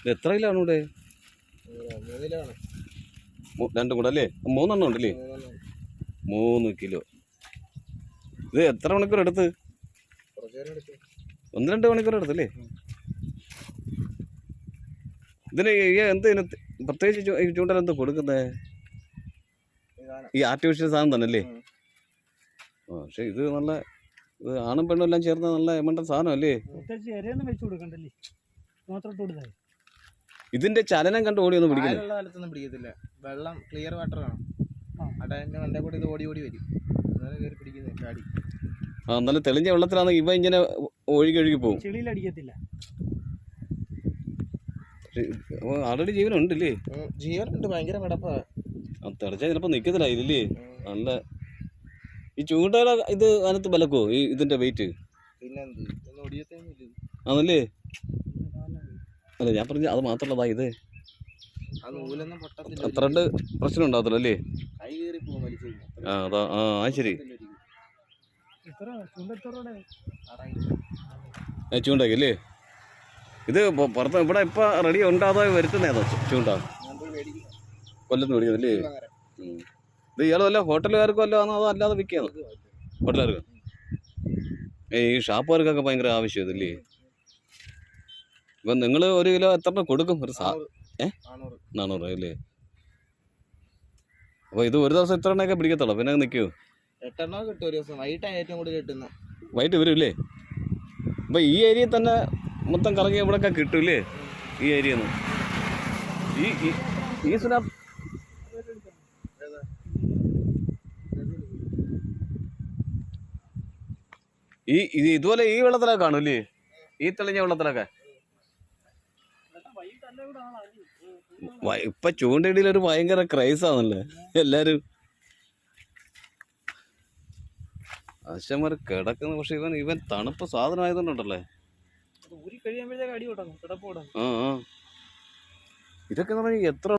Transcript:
ഇത് എത്ര കിലോ ആണ് ഇവിടെ? 2 കൂടെ അല്ലേ? 3 എണ്ണം ഉണ്ടല്ലേ? 3 കിലോ. ഇത് എത്ര മണിക്കൂർ എടുത്ത്? 1-2 മണിക്കൂർ എടുത്തല്ലേ? ഇതിന് എന്ത് പ്രത്യേകിച്ച് ചൂണ്ടൽ എന്താ കൊടുക്കുന്നത്? ഈ ആർട്ടിഫിഷ്യൽ സാധനം തന്നെ അല്ലേ? പക്ഷെ ഇത് നല്ല ആണും പെണ്ണും എല്ലാം ചേർന്ന നല്ല എമണ്ട സാധനം അല്ലേ? ഇതിന്റെ ചലനം കണ്ട് ഓടി ഒന്നും പിടിക്കത്തില്ല. വെള്ളം ക്ലിയർ വാട്ടർ വേണം. അടന്റെ കൂടെ ഇത് ഓടി വരും. നല്ല തെളിഞ്ഞ വെള്ളത്തിലാണ് ഇവ ഇങ്ങനെ ഒഴുകി പോകും. ചെളിയിലടിക്കത്തില്ല. ആൾറെഡി ജീവനുണ്ടല്ലേ? ജീവനുണ്ട്. ഭയങ്കര കിടപ്പാ. തിളച്ചാ ചിലപ്പോ നിക്കത്തില്ല ഇതില്ലേ? നല്ല ഈ ചൂണ്ടയുടെ ഇത് അതിനകത്ത് ബലക്കോ ഈ ഇതിന്റെ വെയിറ്റ്? ആണല്ലേ? അല്ല ഞാൻ പറഞ്ഞ അത് മാത്രമല്ലതാ ഇത് ത്രെഡ് പ്രശ്നം ഉണ്ടാകത്തില്ല അല്ലേ? അതാ ശരി. ചൂണ്ടല്ലേ ഇത് പുറത്ത് ഇവിടെ ഇപ്പൊ റെഡി ഉണ്ടാകാതെ വരുത്തുന്നേതാ ചൂണ്ട? കൊല്ലത്ത് മേടിക്കുന്നല്ലേ? ഇത് ഇയാൾ വല്ല ഹോട്ടലുകാർക്കും വല്ല അതോ അല്ലാതെ വിൽക്കുകയാണ്? ഹോട്ടലുകാർക്ക് ഈ ഷാപ്പുകാർക്കൊക്കെ ഭയങ്കര ആവശ്യം ഇതല്ലേ? ഇപ്പം നിങ്ങൾ 1 കിലോ എത്ര കൊടുക്കും? ഒരു 400 അല്ലേ? അപ്പോൾ ഇത് ഒരു ദിവസം എത്ര എണ്ണയൊക്കെ പിടിക്കത്തുള്ളൂ? പിന്നെ നിൽക്കുമോ? 8 എണ്ണം കിട്ടും ഒരു ദിവസം. വൈകിട്ടാണ് ഏറ്റവും കൂടുതൽ കിട്ടുന്നത്. വൈകിട്ട് വരും? അപ്പോൾ ഈ ഏരിയയിൽ തന്നെ മൊത്തം കറങ്ങി ഇവിടെയൊക്കെ കിട്ടൂല്ലേ? ഈ ഏരിയയിൽ നിന്ന് ഈ സ്നാപ്പ് ഇതുപോലെ ഈ വെള്ളത്തിലൊക്കെ കാണൂല്ലേ? ഈ തെളിഞ്ഞ വെള്ളത്തിലൊക്കെ ഇപ്പൊ ചൂണ്ടയിടയിൽ ഒരു ഭയങ്കര ക്രൈസാണല്ലേ എല്ലാരും. ആശമാർ കിടക്കുന്നു. പക്ഷെ ഇവൻ തണുപ്പ് സാധനം ആയതുകൊണ്ടല്ലേ? ഇതൊക്കെ എന്ന് പറഞ്ഞാൽ എത്ര